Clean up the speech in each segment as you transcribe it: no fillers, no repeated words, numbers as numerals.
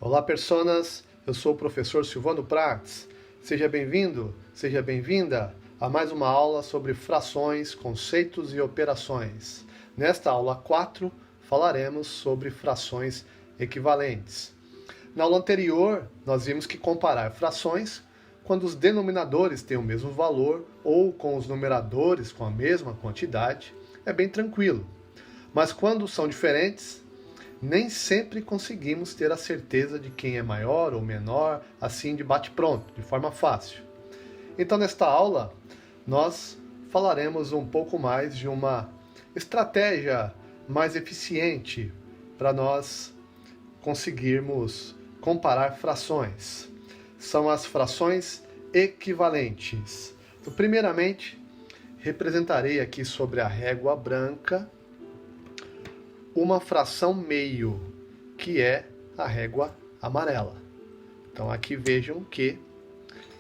Olá, personas! Eu sou o professor Silvano Prats. Seja bem-vindo, seja bem-vinda a mais uma aula sobre frações, conceitos e operações. Nesta aula 4, falaremos sobre frações equivalentes. Na aula anterior, nós vimos que comparar frações quando os denominadores têm o mesmo valor ou com os numeradores com a mesma quantidade é bem tranquilo. Mas quando são diferentes, nem sempre conseguimos ter a certeza de quem é maior ou menor, assim de bate-pronto, de forma fácil. Então, nesta aula, nós falaremos um pouco mais de uma estratégia mais eficiente para nós conseguirmos comparar frações. São as frações equivalentes. Então, primeiramente, representarei aqui sobre a régua branca uma fração meio, que é a régua amarela. Então aqui vejam que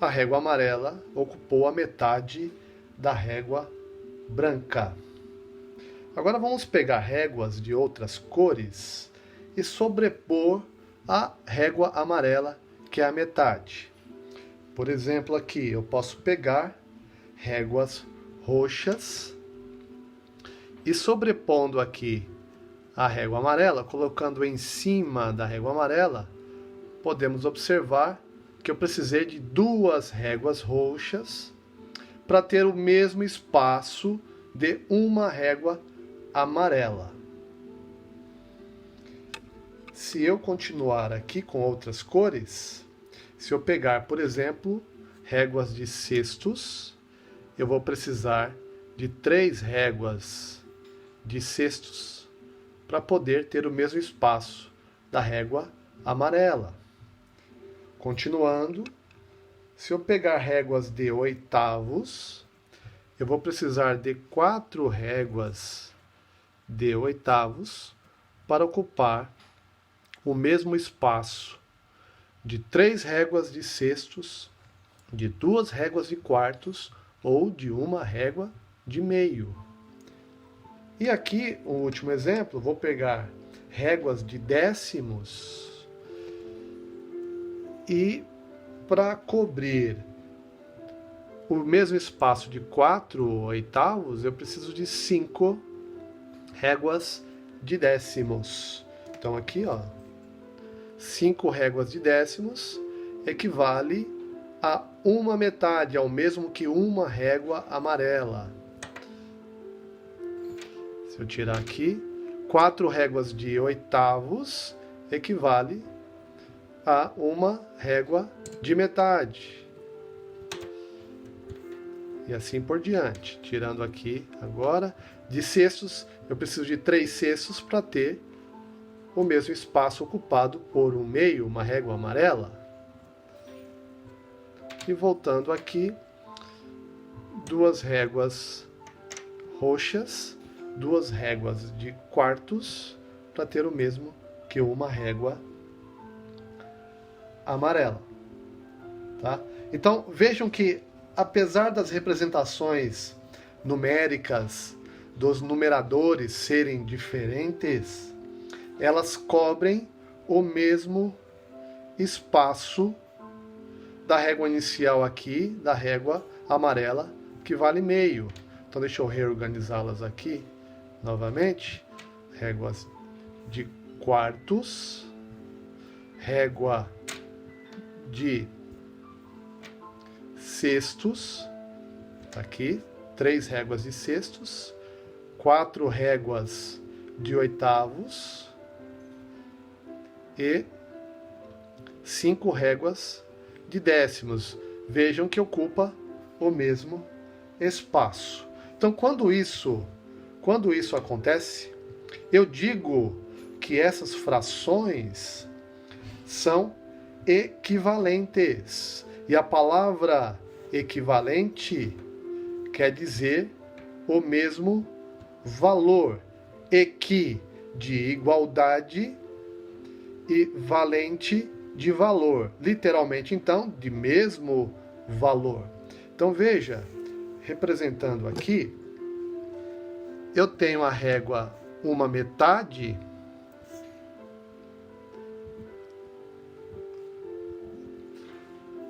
a régua amarela ocupou a metade da régua branca. Agora vamos pegar réguas de outras cores e sobrepor a régua amarela, que é a metade. Por exemplo, aqui eu posso pegar réguas roxas e sobrepondo aqui a régua amarela, colocando em cima da régua amarela, podemos observar que eu precisei de duas réguas roxas para ter o mesmo espaço de uma régua amarela. Se eu continuar aqui com outras cores, se eu pegar, por exemplo, réguas de cestos, eu vou precisar de 3 réguas de cestos para poder ter o mesmo espaço da régua amarela. Continuando, se eu pegar réguas de oitavos, eu vou precisar de 4 réguas de oitavos para ocupar o mesmo espaço de 3 réguas de sextos, de 2 réguas de quartos ou de uma régua de meio. E aqui, o último exemplo, vou pegar réguas de décimos e para cobrir o mesmo espaço de 4 oitavos, eu preciso de 5 réguas de décimos. Então aqui, 5 réguas de décimos equivale a uma metade, ao mesmo que uma régua amarela. Se eu tirar aqui, 4 réguas de oitavos equivale a uma régua de metade. E assim por diante. Tirando aqui agora, de sextos, eu preciso de 3 sextos para ter o mesmo espaço ocupado por um meio, uma régua amarela. E voltando aqui, 2 réguas roxas, 2 réguas de quartos para ter o mesmo que uma régua amarela. Tá? Então vejam que, apesar das representações numéricas dos numeradores serem diferentes, elas cobrem o mesmo espaço da régua inicial aqui, da régua amarela, que vale meio. Então deixa eu reorganizá-las aqui novamente. Réguas de quartos, régua de sextos, aqui, 3 réguas de sextos, 4 réguas de oitavos e 5 réguas de décimos. Vejam que ocupa o mesmo espaço. Então, quando isso acontece, eu digo que essas frações são equivalentes. E a palavra equivalente quer dizer o mesmo valor. Equi de igualdade e valente de valor. Literalmente, então, de mesmo valor. Então, veja, representando aqui, eu tenho a régua uma metade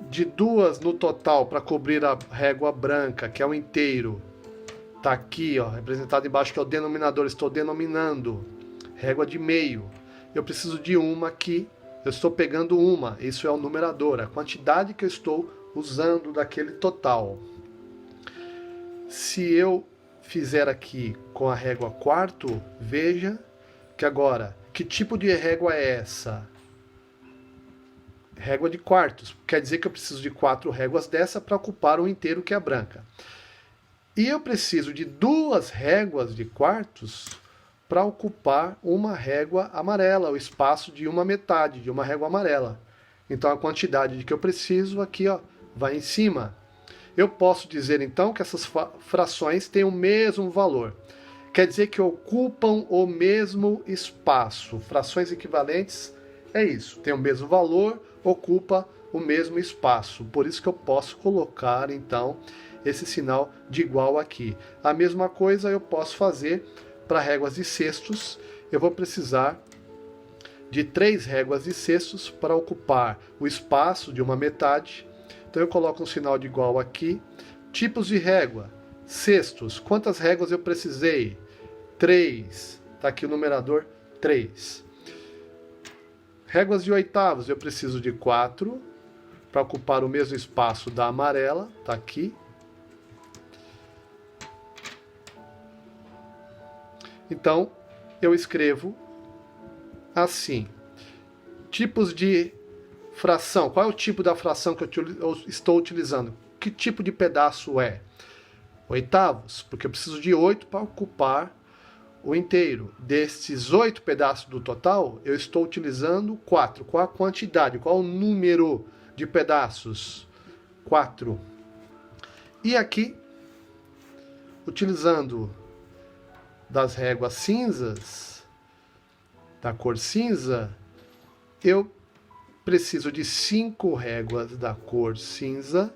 de 2 no total para cobrir a régua branca, que é o inteiro. Está aqui, ó, representado embaixo, que é o denominador. Estou denominando. Régua de meio. Eu preciso de uma aqui. Eu estou pegando uma. Isso é o numerador. A quantidade que eu estou usando daquele total. Se eu fizer aqui com a régua quarto, veja que agora, que tipo de régua é essa? Régua de quartos. Quer dizer que eu preciso de 4 réguas dessa para ocupar o inteiro, que é a branca. E eu preciso de 2 réguas de quartos para ocupar uma régua amarela, o espaço de uma metade de uma régua amarela. Então a quantidade que eu preciso aqui, ó, vai em cima. Eu posso dizer então que essas frações têm o mesmo valor. Quer dizer que ocupam o mesmo espaço. Frações equivalentes é isso, tem o mesmo valor, ocupa o mesmo espaço. Por isso que eu posso colocar então esse sinal de igual aqui. A mesma coisa eu posso fazer para réguas de sextos. Eu vou precisar de 3 réguas de sextos para ocupar o espaço de uma metade. Então eu coloco um sinal de igual aqui. Tipos de régua. Sextos. Quantas réguas eu precisei? 3. Está aqui o numerador 3. Réguas de oitavos. Eu preciso de 4 para ocupar o mesmo espaço da amarela. Está aqui. Então, eu escrevo assim. Tipos de fração. Qual é o tipo da fração que eu estou utilizando? Que tipo de pedaço é? Oitavos, porque eu preciso de 8 para ocupar o inteiro. Desses 8 pedaços do total, eu estou utilizando 4. Qual a quantidade? Qual o número de pedaços? 4. E aqui, utilizando das réguas cinzas, da cor cinza, eu preciso de 5 réguas da cor cinza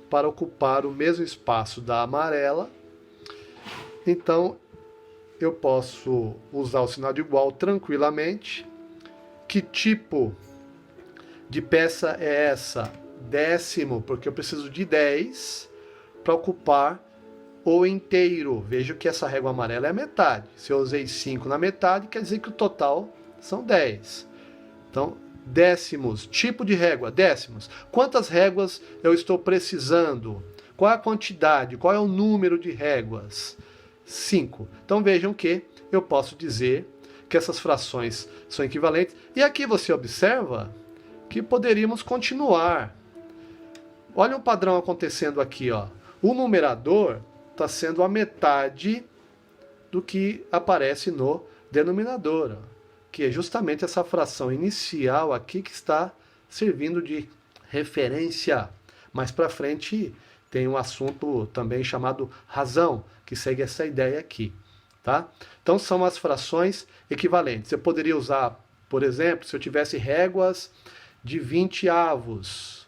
para ocupar o mesmo espaço da amarela. Então, eu posso usar o sinal de igual tranquilamente. Que tipo de peça é essa? Décimo, porque eu preciso de 10 para ocupar o inteiro. Veja que essa régua amarela é a metade. Se eu usei 5 na metade, quer dizer que o total são 10. Então, décimos. Tipo de régua, décimos. Quantas réguas eu estou precisando? Qual é a quantidade? Qual é o número de réguas? 5. Então vejam que eu posso dizer que essas frações são equivalentes. E aqui você observa que poderíamos continuar. Olha um padrão acontecendo aqui, ó. O numerador está sendo a metade do que aparece no denominador, ó, que é justamente essa fração inicial aqui que está servindo de referência. Mais para frente tem um assunto também chamado razão, que segue essa ideia aqui. Tá? Então são as frações equivalentes. Eu poderia usar, por exemplo, se eu tivesse réguas de 20 avos,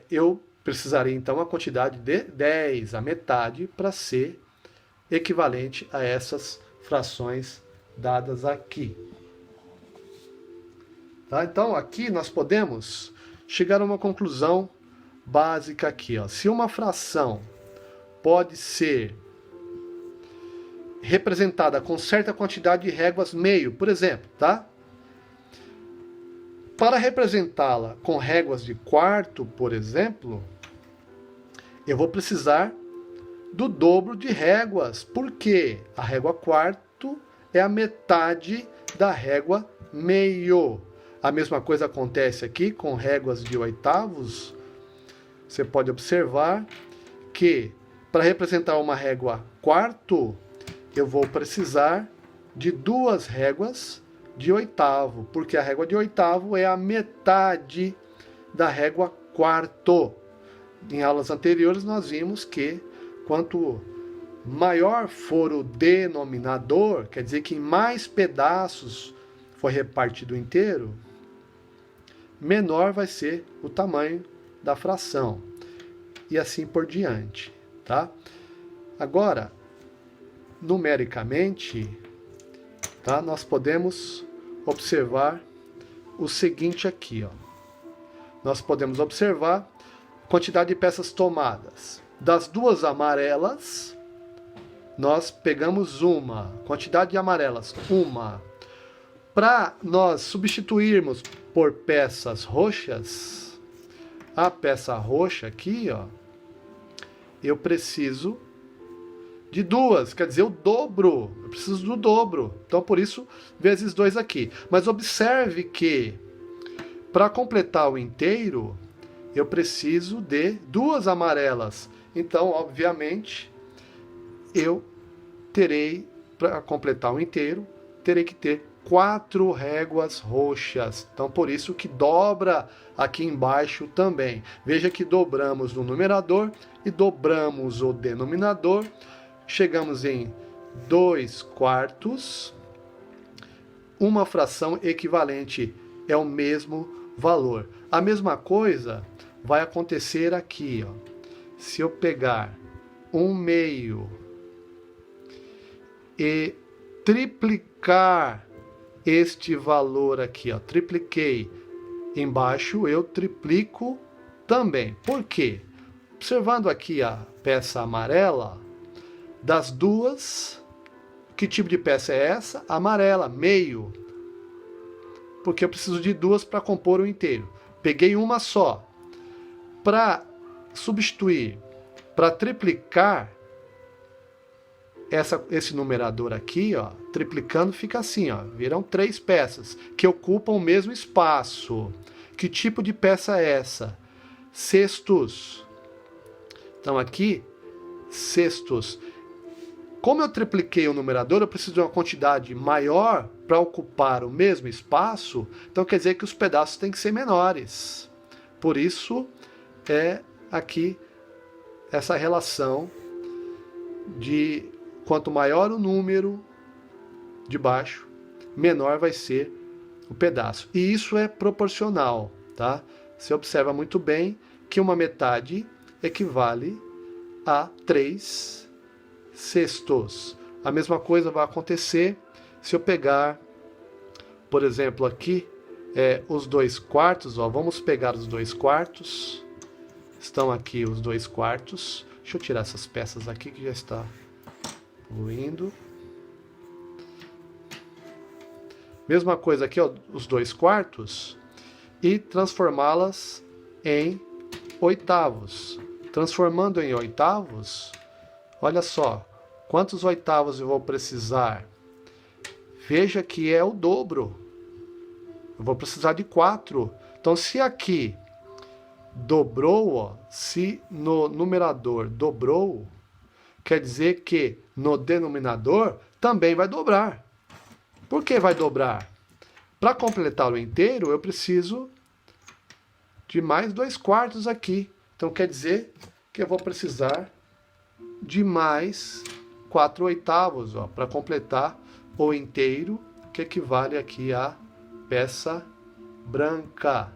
eu precisaria então a quantidade de 10, a metade, para ser equivalente a essas frações dadas aqui. Tá? Então aqui nós podemos chegar a uma conclusão básica aqui. Ó. Se uma fração pode ser representada com certa quantidade de réguas meio, por exemplo, tá? Para representá-la com réguas de quarto, por exemplo, eu vou precisar do dobro de réguas, porque a régua quarto é a metade da régua meio. A mesma coisa acontece aqui com réguas de oitavos. Você pode observar que para representar uma régua quarto, eu vou precisar de 2 réguas de oitavo, porque a régua de oitavo é a metade da régua quarto. Em aulas anteriores nós vimos que quanto maior for o denominador, quer dizer que em mais pedaços for repartido inteiro, menor vai ser o tamanho da fração. E assim por diante. Tá? Agora, numericamente, tá, nós podemos observar o seguinte aqui. Ó. nós podemos observar a quantidade de peças tomadas. Das duas amarelas, nós pegamos uma. Quantidade de amarelas, uma. Para nós substituirmos por peças roxas, a peça roxa aqui, ó, eu preciso de duas, quer dizer, o dobro. Eu preciso do dobro. Então, por isso, vezes 2 aqui. Mas observe que, para completar o inteiro, eu preciso de duas amarelas. Então, obviamente, eu terei, para completar o inteiro, terei que ter 4 réguas roxas. Então, por isso que dobra aqui embaixo também. Veja que dobramos no numerador e dobramos o denominador. Chegamos em 2/4. Uma fração equivalente é o mesmo valor. A mesma coisa vai acontecer aqui, ó. Se eu pegar 1/2 e triplicar este valor aqui, ó, tripliquei embaixo, eu triplico também. Por quê? Observando aqui a peça amarela, das duas, que tipo de peça é essa? Amarela, meio. Porque eu preciso de duas para compor o inteiro. Peguei uma só. Para substituir, para triplicar esse numerador aqui, ó, triplicando fica assim, ó, viram 3 peças que ocupam o mesmo espaço. Que tipo de peça é essa? Cestos. Então aqui, cestos. Como eu tripliquei o numerador, eu preciso de uma quantidade maior para ocupar o mesmo espaço, então quer dizer que os pedaços têm que ser menores. Por isso é aqui essa relação de quanto maior o número de baixo, menor vai ser o pedaço. E isso é proporcional, tá? Você observa muito bem que uma metade equivale a 3 sextos. A mesma coisa vai acontecer se eu pegar, por exemplo, aqui, os 2/4, ó, vamos pegar os 2/4. Estão aqui os 2/4. Deixa eu tirar essas peças aqui que já está fluindo. Mesma coisa aqui, ó, os 2/4 e transformá-las em oitavos. Transformando em oitavos, olha só, quantos oitavos eu vou precisar? Veja que é o dobro. Eu vou precisar de 4. Então, se aqui dobrou, ó, se no numerador dobrou, quer dizer que no denominador também vai dobrar. Por que vai dobrar? Para completar o inteiro, eu preciso de mais 2/4 aqui. Então, quer dizer que eu vou precisar de mais 4/8, para completar o inteiro, que equivale aqui à peça branca.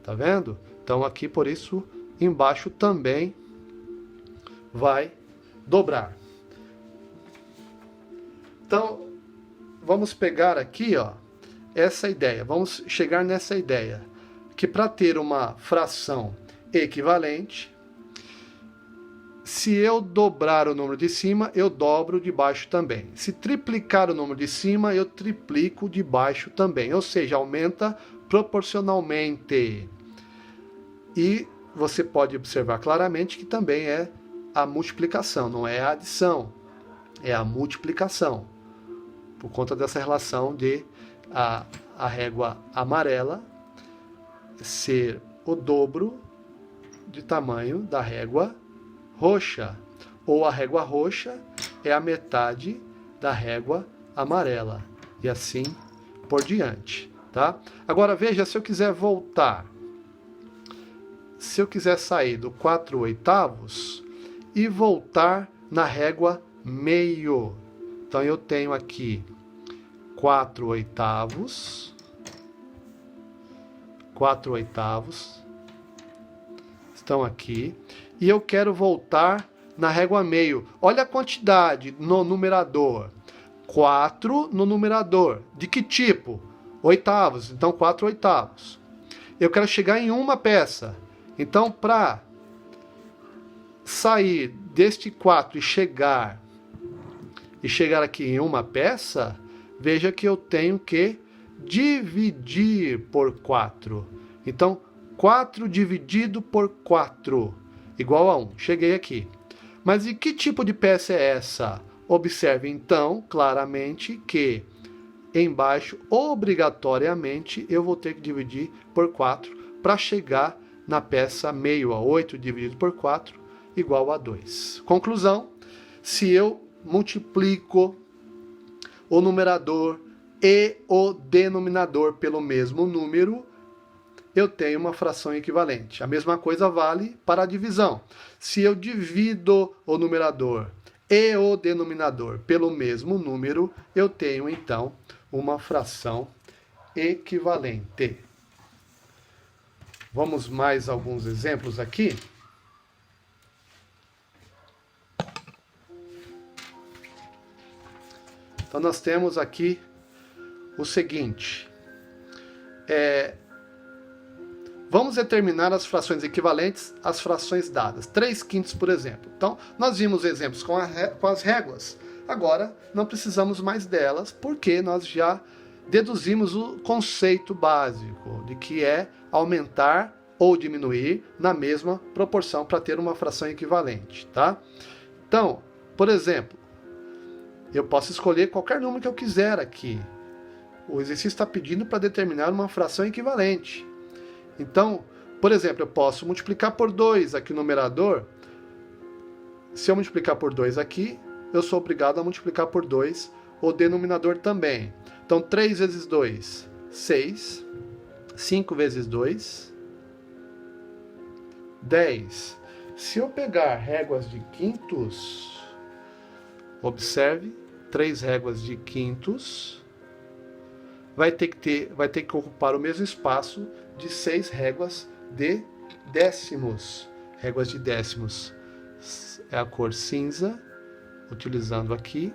Tá vendo? Então, aqui, por isso, embaixo também vai dobrar. Então, vamos pegar aqui, ó, essa ideia. Vamos chegar nessa ideia. Que para ter uma fração equivalente, se eu dobrar o número de cima, eu dobro o de baixo também. Se triplicar o número de cima, eu triplico o de baixo também. Ou seja, aumenta proporcionalmente. E você pode observar claramente que também é a multiplicação, não é a adição, é a multiplicação. Por conta dessa relação de a régua amarela ser o dobro de tamanho da régua roxa, ou a régua roxa é a metade da régua amarela, e assim por diante, tá? Agora veja, se eu quiser voltar, se eu quiser sair do 4/8 e voltar na régua meio, então eu tenho aqui 4/8, 4/8 estão aqui, e eu quero voltar na régua meio. Olha a quantidade no numerador. 4 no numerador. De que tipo? Oitavos. Então, 4/8. eu quero chegar em uma peça. Então, para sair deste 4 e chegar aqui em uma peça, veja que eu tenho que dividir por 4. Então, 4 dividido por 4 igual a 1. Cheguei aqui. Mas e que tipo de peça é essa? Observe, então, claramente que embaixo, obrigatoriamente, eu vou ter que dividir por 4 para chegar na peça meio, 8 dividido por 4 igual a 2. Conclusão, se eu multiplico o numerador e o denominador pelo mesmo número, eu tenho uma fração equivalente. A mesma coisa vale para a divisão. Se eu divido o numerador e o denominador pelo mesmo número, eu tenho então uma fração equivalente. Vamos mais alguns exemplos aqui. Então nós temos aqui o seguinte. Vamos determinar as frações equivalentes às frações dadas. 3/5, por exemplo. Então, nós vimos exemplos com as réguas. Agora, não precisamos mais delas, porque nós já deduzimos o conceito básico, de que é aumentar ou diminuir na mesma proporção para ter uma fração equivalente. Tá? Então, por exemplo, eu posso escolher qualquer número que eu quiser aqui. O exercício está pedindo para determinar uma fração equivalente. Então, por exemplo, eu posso multiplicar por 2 aqui no numerador. Se eu multiplicar por 2 aqui, eu sou obrigado a multiplicar por 2 o denominador também. Então, 3 vezes 2, 6. 5 vezes 2, 10. Se eu pegar réguas de quintos, observe, 3 réguas de quintos, vai ter que ocupar o mesmo espaço de 6 réguas de décimos. Réguas de décimos é a cor cinza, utilizando aqui.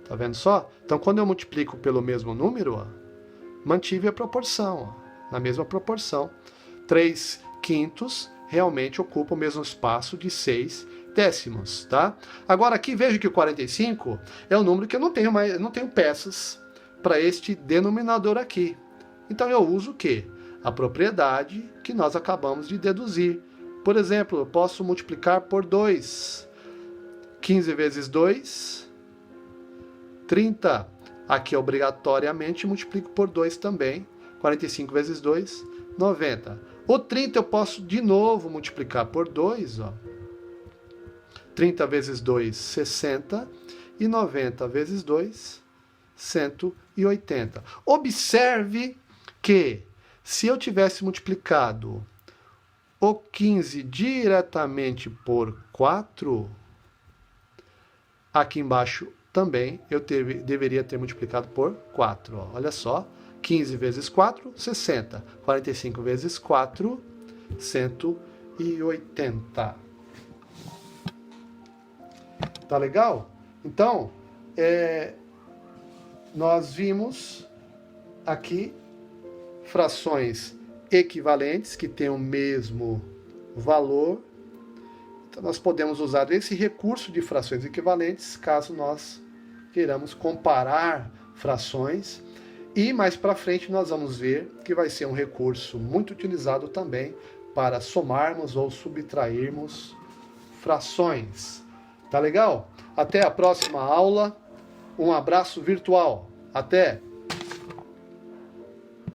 Tá vendo só? Então, quando eu multiplico pelo mesmo número, ó, mantive a proporção, ó, na mesma proporção. 3/5 realmente ocupa o mesmo espaço de 6 décimos, tá? Agora aqui veja que o 45 é um número que eu não tenho peças para este denominador aqui. Então eu uso o quê? A propriedade que nós acabamos de deduzir. Por exemplo, eu posso multiplicar por 2. 15 vezes 2, 30. Aqui obrigatoriamente multiplico por 2 também. 45 vezes 2, 90. O 30 eu posso de novo multiplicar por 2, ó. 30 vezes 2, 60. E 90 vezes 2, 180. Observe que se eu tivesse multiplicado o 15 diretamente por 4, aqui embaixo também eu deveria ter multiplicado por 4. Ó. Olha só, 15 vezes 4, 60. 45 vezes 4, 180. Tá legal? Então, nós vimos aqui frações equivalentes que têm o mesmo valor. Então, nós podemos usar esse recurso de frações equivalentes caso nós queiramos comparar frações. E mais para frente nós vamos ver que vai ser um recurso muito utilizado também para somarmos ou subtrairmos frações. Tá legal? Até a próxima aula. Um abraço virtual. Até!